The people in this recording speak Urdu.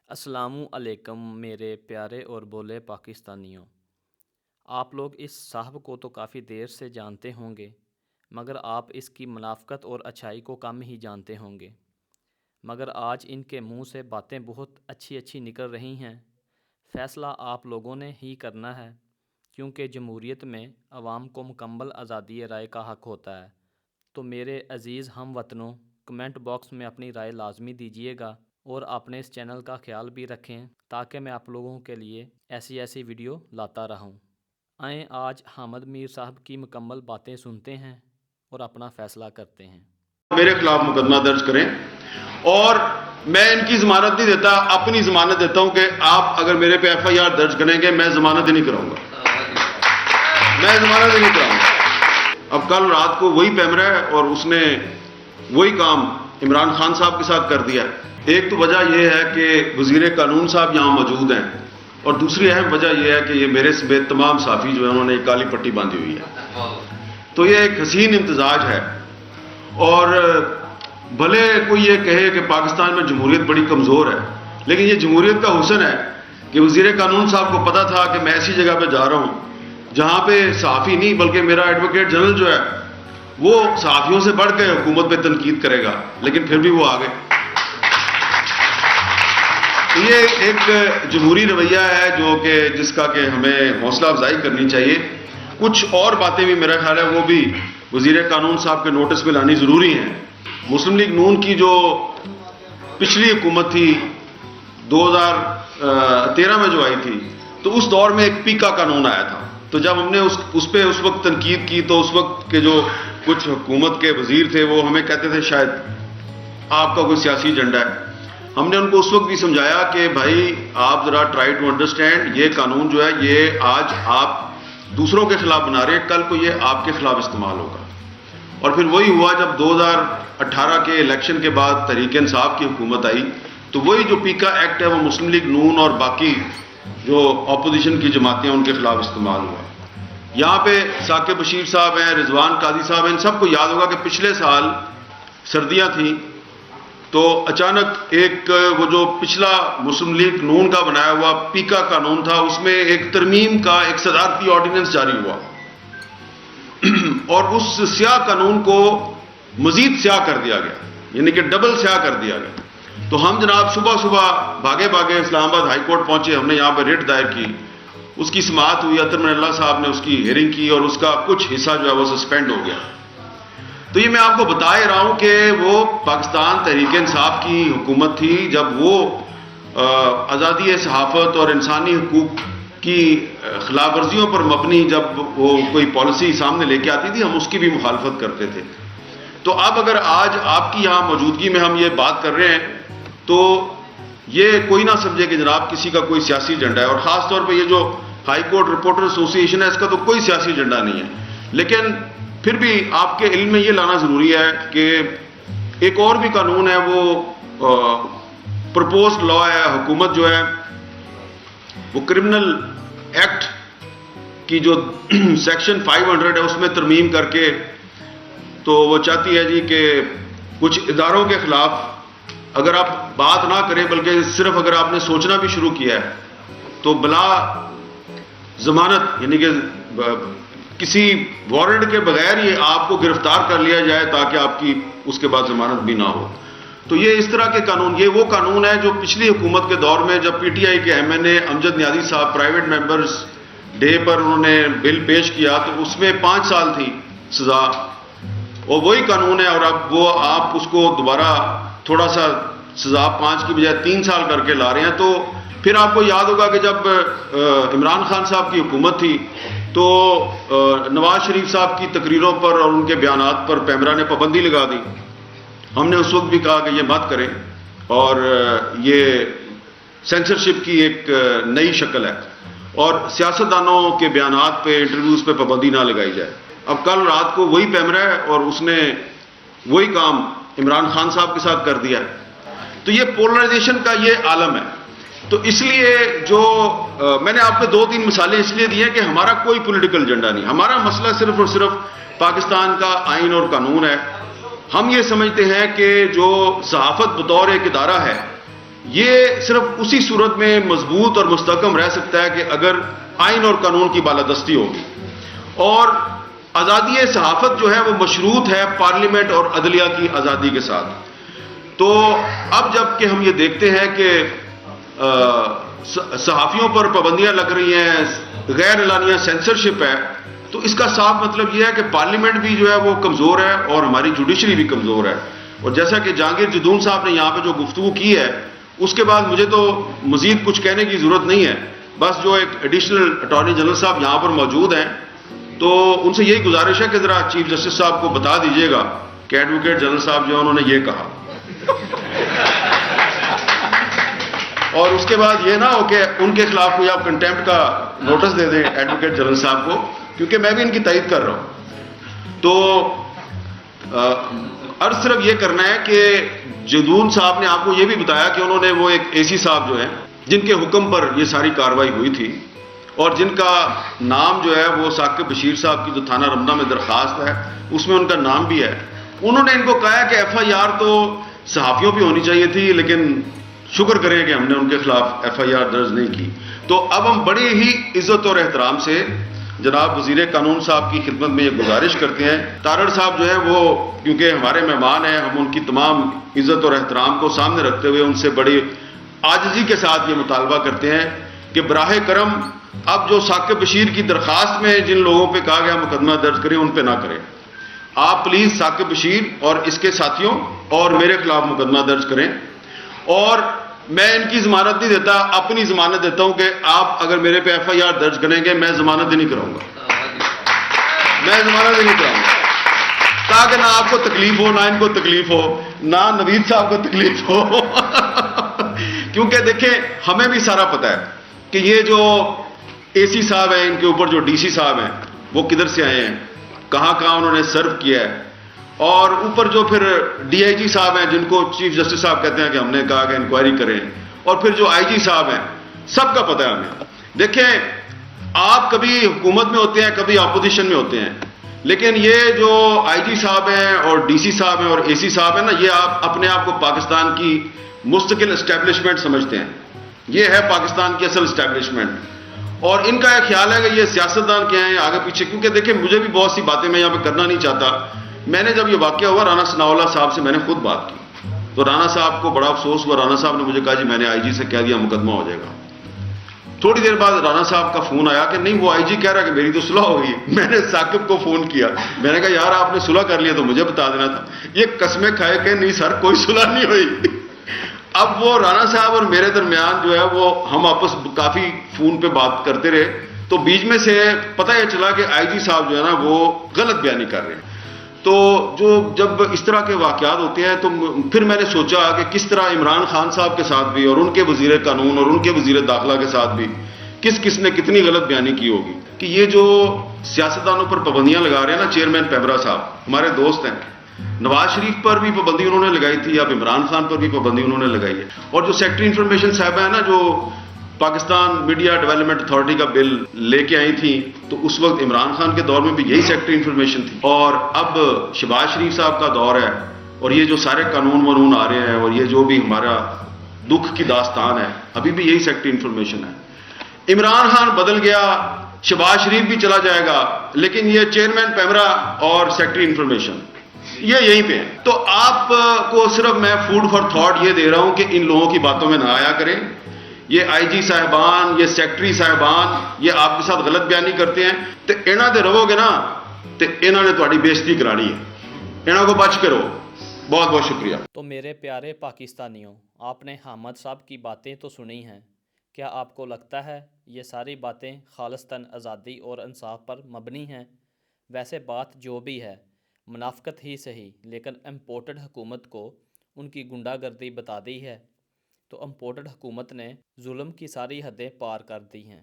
السلام علیکم میرے پیارے اور بولے پاکستانیوں۔ آپ لوگ اس صاحب کو تو کافی دیر سے جانتے ہوں گے، مگر آپ اس کی منافقت اور اچھائی کو کم ہی جانتے ہوں گے۔ مگر آج ان کے منہ سے باتیں بہت اچھی اچھی نکل رہی ہیں۔ فیصلہ آپ لوگوں نے ہی کرنا ہے، کیونکہ جمہوریت میں عوام کو مکمل آزادی رائے کا حق ہوتا ہے۔ تو میرے عزیز ہم وطنوں، کمنٹ باکس میں اپنی رائے لازمی دیجیے گا، اور اپنے اس چینل کا خیال بھی رکھیں تاکہ میں آپ لوگوں کے لیے ایسی ویڈیو لاتا رہوں۔ آئیں آج حامد میر صاحب کی مکمل باتیں سنتے ہیں اور اپنا فیصلہ کرتے ہیں۔ میرے خلاف مقدمہ درج کریں، اور میں ان کی ضمانت نہیں دیتا، اپنی ضمانت دیتا ہوں کہ آپ اگر میرے پہ ایف آئی آر درج کریں گے میں ضمانت ہی نہیں کراؤں گا، میں ضمانت ہی نہیں کراؤں گا۔ اب کل رات کو وہی پیمرا ہے اور اس نے وہی کام عمران خان صاحب کے ساتھ کر دیا۔ ایک تو وجہ یہ ہے کہ وزیر قانون صاحب یہاں موجود ہیں، اور دوسری اہم وجہ یہ ہے کہ یہ میرے سمیت تمام صحافی جو ہیں انہوں نے ایک کالی پٹی باندھی ہوئی ہے، تو یہ ایک حسین امتزاج ہے۔ اور بھلے کوئی یہ کہے کہ پاکستان میں جمہوریت بڑی کمزور ہے، لیکن یہ جمہوریت کا حسن ہے کہ وزیر قانون صاحب کو پتا تھا کہ میں ایسی جگہ پہ جا رہا ہوں جہاں پہ صحافی نہیں بلکہ میرا ایڈوکیٹ جنرل جو ہے وہ صحافیوں سے بڑھ کے حکومت پہ تنقید کرے گا، لیکن پھر بھی وہ آ گئے۔ یہ ایک جمہوری رویہ ہے جو کہ جس کا کہ ہمیں حوصلہ افزائی کرنی چاہیے۔ کچھ اور باتیں بھی میرا خیال ہے وہ بھی وزیر قانون صاحب کے نوٹس میں لانی ضروری ہیں۔ مسلم لیگ نون کی جو پچھلی حکومت تھی 2013 میں جو آئی تھی، تو اس دور میں ایک پیکا قانون آیا تھا، تو جب ہم نے اس پہ اس وقت تنقید کی تو اس وقت کے جو کچھ حکومت کے وزیر تھے وہ ہمیں کہتے تھے شاید آپ کا کوئی سیاسی ایجنڈا ہے۔ ہم نے ان کو اس وقت بھی سمجھایا کہ بھائی آپ ذرا ٹرائی ٹو انڈرسٹینڈ، یہ قانون جو ہے یہ آج آپ دوسروں کے خلاف بنا رہے ہیں، کل کو یہ آپ کے خلاف استعمال ہوگا۔ اور پھر وہی ہوا جب 2018 کے الیکشن کے بعد تحریک انصاف کی حکومت آئی، تو وہی جو پیکا ایکٹ ہے وہ مسلم لیگ نون اور باقی جو اپوزیشن کی جماعتیں ان کے خلاف استعمال ہوا۔ یہاں پہ ثاقب بشیر صاحب ہیں، رضوان قاضی صاحب ہیں، ان سب کو یاد ہوگا کہ پچھلے سال سردیاں تھیں تو اچانک ایک وہ جو پچھلا مسلم لیگ نون کا بنایا ہوا پیکا قانون تھا، اس میں ایک ترمیم کا ایک صدارتی آرڈیننس جاری ہوا، اور اس سیاہ قانون کو مزید سیاہ کر دیا گیا، یعنی کہ ڈبل سیاہ کر دیا گیا۔ تو ہم جناب صبح بھاگے اسلام آباد ہائی کورٹ پہنچے، ہم نے یہاں پہ ریٹ دائر کی، اس کی سماعت ہوئی، عطر من اللہ صاحب نے اس کی ہیئرنگ کی اور اس کا کچھ حصہ جو ہے وہ سسپینڈ ہو گیا۔ تو یہ میں آپ کو بتا ہی رہا ہوں کہ وہ پاکستان تحریک انصاف کی حکومت تھی جب وہ آزادی صحافت اور انسانی حقوق کی خلاف ورزیوں پر مبنی جب وہ کوئی پالیسی سامنے لے کے آتی تھی، ہم اس کی بھی مخالفت کرتے تھے۔ تو اب اگر آج آپ کی یہاں موجودگی میں ہم یہ بات کر رہے ہیں تو یہ کوئی نہ سمجھے کہ جناب کسی کا کوئی سیاسی ایجنڈا ہے، اور خاص طور پہ یہ جو ہائی کورٹ رپورٹر ایسوسی ایشن ہے اس کا تو کوئی سیاسی ایجنڈا نہیں ہے، لیکن پھر بھی آپ کے علم میں یہ لانا ضروری ہے کہ ایک اور بھی قانون ہے، وہ پرپوزڈ لا ہے، حکومت جو ہے وہ کرمنل ایکٹ کی جو سیکشن 500 ہے اس میں ترمیم کر کے تو وہ چاہتی ہے جی کہ کچھ اداروں کے خلاف اگر آپ بات نہ کریں بلکہ صرف اگر آپ نے سوچنا بھی شروع کیا ہے تو بلا ضمانت، یعنی کہ کسی وارنٹ کے بغیر ہی آپ کو گرفتار کر لیا جائے تاکہ آپ کی اس کے بعد ضمانت بھی نہ ہو۔ تو یہ اس طرح کے قانون، یہ وہ قانون ہے جو پچھلی حکومت کے دور میں جب پی ٹی آئی کے ایم این اے امجد نیازی صاحب پرائیویٹ ممبرز ڈے پر انہوں نے بل پیش کیا تو اس میں 5 سال تھی سزا، اور وہی قانون ہے، اور اب وہ آپ اس کو دوبارہ تھوڑا سا سزا 5 کی بجائے 3 سال کر کے لا رہے ہیں۔ تو پھر آپ کو یاد ہوگا کہ جب عمران خان صاحب کی حکومت تھی تو نواز شریف صاحب کی تقریروں پر اور ان کے بیانات پر پیمرا نے پابندی لگا دی۔ ہم نے اس وقت بھی کہا کہ یہ مت کریں، اور یہ سینسرشپ کی ایک نئی شکل ہے، اور سیاستدانوں کے بیانات پہ انٹرویوز پہ پابندی نہ لگائی جائے۔ اب کل رات کو وہی پیمرا ہے اور اس نے وہی کام عمران خان صاحب کے ساتھ کر دیا ہے۔ تو یہ پولرائزیشن کا یہ عالم ہے۔ تو اس لیے جو میں نے آپ کو 2-3 مثالیں اس لیے دی ہیں کہ ہمارا کوئی پولیٹیکل ایجنڈا نہیں، ہمارا مسئلہ صرف اور صرف پاکستان کا آئین اور قانون ہے۔ ہم یہ سمجھتے ہیں کہ جو صحافت بطور ایک ادارہ ہے یہ صرف اسی صورت میں مضبوط اور مستحکم رہ سکتا ہے کہ اگر آئین اور قانون کی بالادستی ہوگی، اور آزادی صحافت جو ہے وہ مشروط ہے پارلیمنٹ اور عدلیہ کی آزادی کے ساتھ۔ تو اب جب کہ ہم یہ دیکھتے ہیں کہ صحافیوں پر پابندیاں لگ رہی ہیں، غیر اعلانیہ سینسرشپ ہے، تو اس کا صاف مطلب یہ ہے کہ پارلیمنٹ بھی جو ہے وہ کمزور ہے اور ہماری جوڈیشری بھی کمزور ہے۔ اور جیسا کہ جہانگیر جدون صاحب نے یہاں پہ جو گفتگو کی ہے، اس کے بعد مجھے تو مزید کچھ کہنے کی ضرورت نہیں ہے، بس جو ایک ایڈیشنل اٹارنی جنرل صاحب یہاں پر موجود ہیں، تو ان سے یہی گزارش ہے کہ ذرا چیف جسٹس صاحب کو بتا دیجئے گا کہ ایڈوکیٹ جنرل صاحب جو ہے انہوں نے یہ کہا، اور اس کے بعد یہ نہ ہو کہ ان کے خلاف کوئی آپ کنٹیمپٹ کا نوٹس دے دیں ایڈوکیٹ جنرل صاحب کو، کیونکہ میں بھی ان کی تائید کر رہا ہوں۔ تو عرض صرف یہ کرنا ہے کہ جدون صاحب نے آپ کو یہ بھی بتایا کہ انہوں نے وہ ایک اے سی صاحب جو ہیں جن کے حکم پر یہ ساری کارروائی ہوئی تھی، اور جن کا نام جو ہے وہ ثاقب بشیر صاحب کی جو تھانہ رمدہ میں درخواست ہے اس میں ان کا نام بھی ہے، انہوں نے ان کو کہا کہ ایف آئی آر تو صحافیوں پہ ہونی چاہیے تھی، لیکن شکر کریں کہ ہم نے ان کے خلاف ایف آئی آر درج نہیں کی۔ تو اب ہم بڑی ہی عزت اور احترام سے جناب وزیر قانون صاحب کی خدمت میں یہ گزارش کرتے ہیں، تارڑ صاحب جو ہے وہ کیونکہ ہمارے مہمان ہیں، ہم ان کی تمام عزت اور احترام کو سامنے رکھتے ہوئے ان سے بڑی عاجزی کے ساتھ یہ مطالبہ کرتے ہیں کہ براہ کرم اب جو ثاقب بشیر کی درخواست میں جن لوگوں پہ کہا گیا مقدمہ درج کریں ان پہ نہ کریں، آپ پلیز ثاقب بشیر اور اس کے ساتھیوں اور میرے خلاف مقدمہ درج کریں، اور میں ان کی ضمانت نہیں دیتا، اپنی ضمانت دیتا ہوں کہ آپ اگر میرے پہ ایف آئی آر درج کریں گے میں ضمانت ہی نہیں کراؤں گا، میں ضمانت ہی نہیں کراؤں گا، تاکہ نہ آپ کو تکلیف ہو، نہ ان کو تکلیف ہو، نہ نوید صاحب کو تکلیف ہو کیونکہ دیکھیں ہمیں بھی سارا پتہ ہے کہ یہ جو اے سی صاحب ہیں، ان کے اوپر جو ڈی سی صاحب ہیں وہ کدھر سے آئے ہیں، کہاں کہاں انہوں نے سرو کیا ہے، اور اوپر جو پھر ڈی آئی جی صاحب ہیں جن کو چیف جسٹس صاحب کہتے ہیں کہ ہم نے کہا کہ انکوائری کریں، اور پھر جو آئی جی صاحب ہیں، سب کا پتہ ہے ہمیں۔ دیکھیں آپ کبھی حکومت میں ہوتے ہیں، کبھی اپوزیشن میں ہوتے ہیں، لیکن یہ جو آئی جی صاحب ہیں اور ڈی سی صاحب ہیں اور اے سی صاحب ہیں نا، یہ آپ اپنے آپ کو پاکستان کی مستقل اسٹیبلشمنٹ سمجھتے ہیں، یہ ہے پاکستان کی اصل اسٹیبلشمنٹ، اور ان کا یہ خیال ہے کہ یہ سیاستدان کیا ہیں آگے پیچھے، کیونکہ دیکھیں مجھے بھی بہت سی باتیں میں یہاں پہ کرنا نہیں چاہتا، میں نے جب یہ واقعہ ہوا رانا ثناء اللہ صاحب سے میں نے خود بات کی، تو رانا صاحب کو بڑا افسوس ہوا، رانا صاحب نے مجھے کہا جی میں نے آئی جی سے کہہ دیا مقدمہ ہو جائے گا۔ تھوڑی دیر بعد رانا صاحب کا فون آیا کہ نہیں وہ آئی جی کہہ رہا کہ میری تو صلح ہو گئی، میں نے ثاقب کو فون کیا، میں نے کہا یار آپ نے صلح کر لیا تو مجھے بتا دینا تھا، یہ قسمیں کھائے کہ نہیں سر کوئی صلح نہیں ہوئی اب وہ رانا صاحب اور میرے درمیان جو ہے وہ ہم آپس کافی فون پہ بات کرتے رہے، تو بیچ میں سے پتہ یہ چلا کہ آئی جی صاحب جو ہے نا وہ غلط بیانی کر رہے ہیں۔ تو جب اس طرح کے واقعات ہوتے ہیں تو پھر میں نے سوچا کہ کس طرح عمران خان صاحب کے ساتھ بھی اور ان کے وزیر قانون اور ان کے وزیر داخلہ کے ساتھ بھی کس نے کتنی غلط بیانی کی ہوگی، کہ یہ جو سیاستدانوں پر پابندیاں لگا رہے ہیں نا، چیئرمین پیمرا صاحب ہمارے دوست ہیں، نواز شریف پر بھی پابندی انہوں نے لگائی تھی، اب عمران خان پر بھی پابندی انہوں نے لگائی ہے، اور جو سیکٹری انفارمیشن صاحبہ ہے نا جو پاکستان میڈیا ڈیولپمنٹ اتھارٹی کا بل لے کے آئی تھی، تو اس وقت عمران خان کے دور میں بھی یہی سیکٹری انفارمیشن تھی، اور اب شہباز شریف صاحب کا دور ہے، اور یہ جو سارے قانون آ رہے ہیں اور یہ جو بھی ہمارا دکھ کی داستان ہے ابھی بھی یہی سیکٹری انفارمیشن ہے۔ عمران خان بدل گیا، شہباز شریف بھی چلا جائے گا، لیکن یہ چیئرمین پیمرا اور سیکٹری انفارمیشن یہ یہیں پہ ہیں۔ تو آپ کو صرف میں فوڈ فار تھاٹ یہ دے رہا ہوں کہ ان لوگوں کی باتوں میں نہ آیا کریں، یہ آئی جی صاحبان، یہ سیکٹری صاحبان، یہ آپ کے ساتھ غلط بیانی کرتے ہیں، تو انہاں دے رہو گے نا تو انہاں نے تہاڈی بےزتی کرانی ہے، انہاں کو بچ کے رہو۔ بہت بہت شکریہ۔ تو میرے پیارے پاکستانیوں، آپ نے حامد صاحب کی باتیں تو سنی ہیں، کیا آپ کو لگتا ہے یہ ساری باتیں خالصتاً آزادی اور انصاف پر مبنی ہیں؟ ویسے بات جو بھی ہے، منافقت ہی صحیح، لیکن امپورٹڈ حکومت کو ان کی گنڈا گردی بتا دی ہے، تو امپورٹڈ حکومت نے ظلم کی ساری حدیں پار کر دی ہیں۔